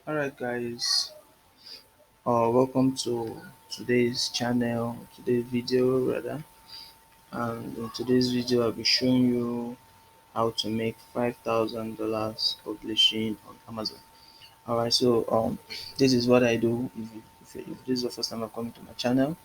Alright guys, welcome to today's video rather. And in today's video I'll be showing you how to make $5,000 publishing on Amazon. Alright, so this is what I do. If this is the first time I've come to my channel,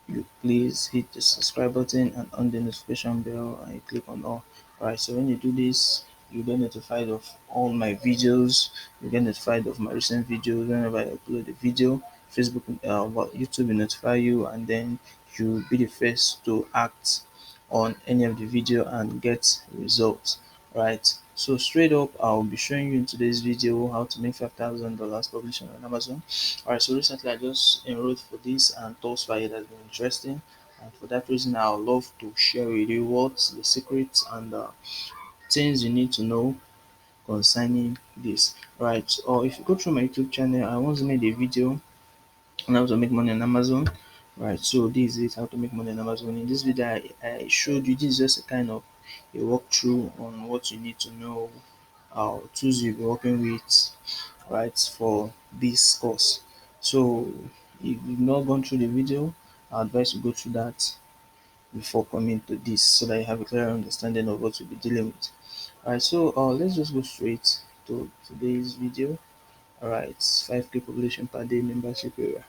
you please hit the subscribe button and on the notification bell and you click on all. Alright, so when you do this, you get notified of all my videos. You get notified of my recent videos whenever I upload a video. Facebook, YouTube will notify you, and then you'll be the first to act on any of the video and get results. Right, so straight up I'll be showing you in today's video how to make $5,000 publishing on Amazon. Alright, so recently I just enrolled for this and thus far it has been interesting, and for that reason I would love to share with you what's the secrets and things you need to know concerning this. Right, or if you go through my YouTube channel, I once made a video on how to make money on Amazon. Right, so this is how to make money on Amazon. In this video I showed you, this is just a kind of a walkthrough on what you need to know, tools you'll be working with, right, for this course. So if you've not gone through the video, I advise you go through that before coming to this so that you have a clear understanding of what you'll be dealing with. Alright, so let's just go straight to today's video. Alright, 5k population per day membership area.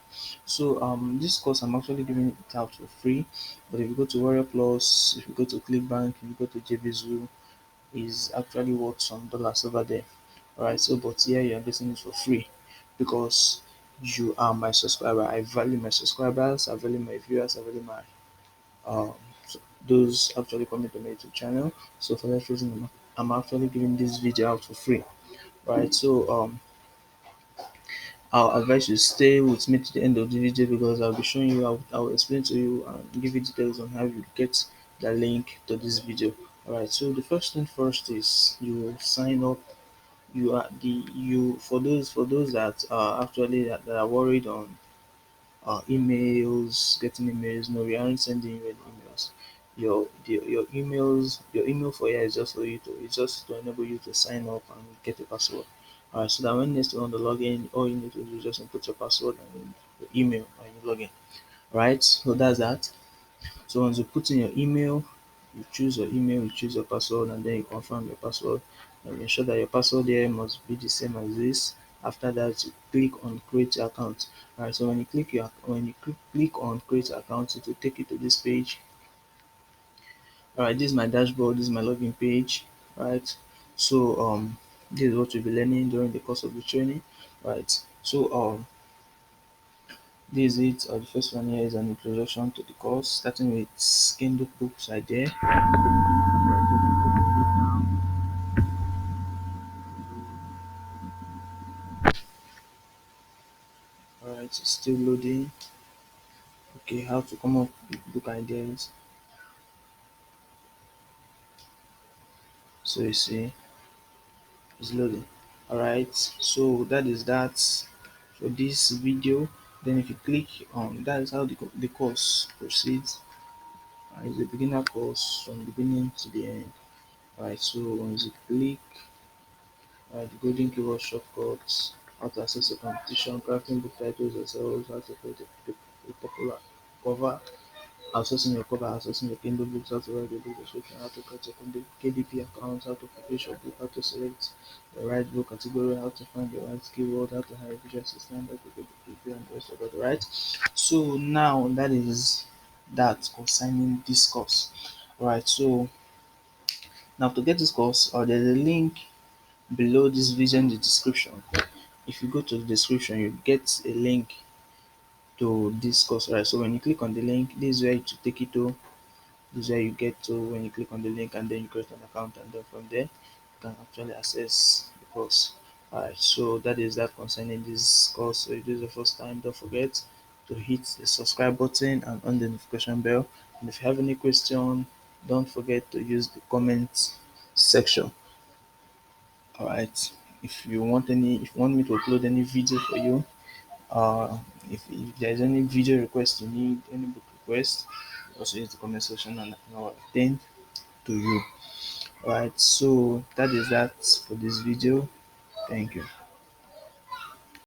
So this course I'm actually giving it out for free, but if you go to Warrior Plus, if you go to Clickbank, if you go to JVZoo, is actually worth some dollars over there. Alright, so but here you're getting it for free because you are my subscriber. I value my subscribers, I value my viewers, I value my um so those actually coming to my YouTube channel. So for that reason I'm actually giving this video out for free. Right, so I'll advise you stay with me to the end of the video because I'll be showing you how I'll explain to you and give you details on how you get the link to this video. Alright, so the first thing first is you sign up. You are the you for those that are actually that are worried on emails, getting emails. No, we aren't sending you any emails. Your email for here is just for you to it's just to enable you to sign up and get a password. Alright, so that when next you want to log in, all you need to do is just input your password and your email and you log in. Right, so that's that. So once you put in your email, you choose your email, you choose your password, and then you confirm your password. And ensure that your password here must be the same as this. After that, you click on create your account. Alright, so when you click on create account, it will take you to this page. Alright, this is my dashboard, this is my login page. Right, so this is what you'll be learning during the course of the training. Right, so this is it. The first one here is an introduction to the course, starting with Kindle books idea. Alright, it's still loading. Okay, how to come up with book ideas. So you see, it's loading. Alright, so that is that for this video. Then if you click on that is how the course proceeds. It's a beginner course from the beginning to the end. Alright, so once you click the golden keyword shortcuts, how to access a competition, crafting book titles yourselves, how to create a popular cover, accessing your cover, accessing your Kindle books, how to write the book description, how to create your KDP account, how to publish your book, how to select the right book category, how to find the right keyword, how to hire a visual assistant, how to get the preview and the rest of it, right? So now that is that concerning this course. Right, so now to get this course, there's a link below this video in the description. If you go to the description, you get a link to this course, right? So when you click on the link, this is where it will take you to. This is where you get to when you click on the link and then you create an account, and then from there you can actually access the course. Alright, so that is that concerning this course. So if this is the first time, don't forget to hit the subscribe button and on the notification bell. And if you have any question, don't forget to use the comment section. Alright, if you want me to upload any video for you, uh if there's any video request you need, any book request, also use the comment section and I'll attend to you. Alright, so that is that for this video. Thank you.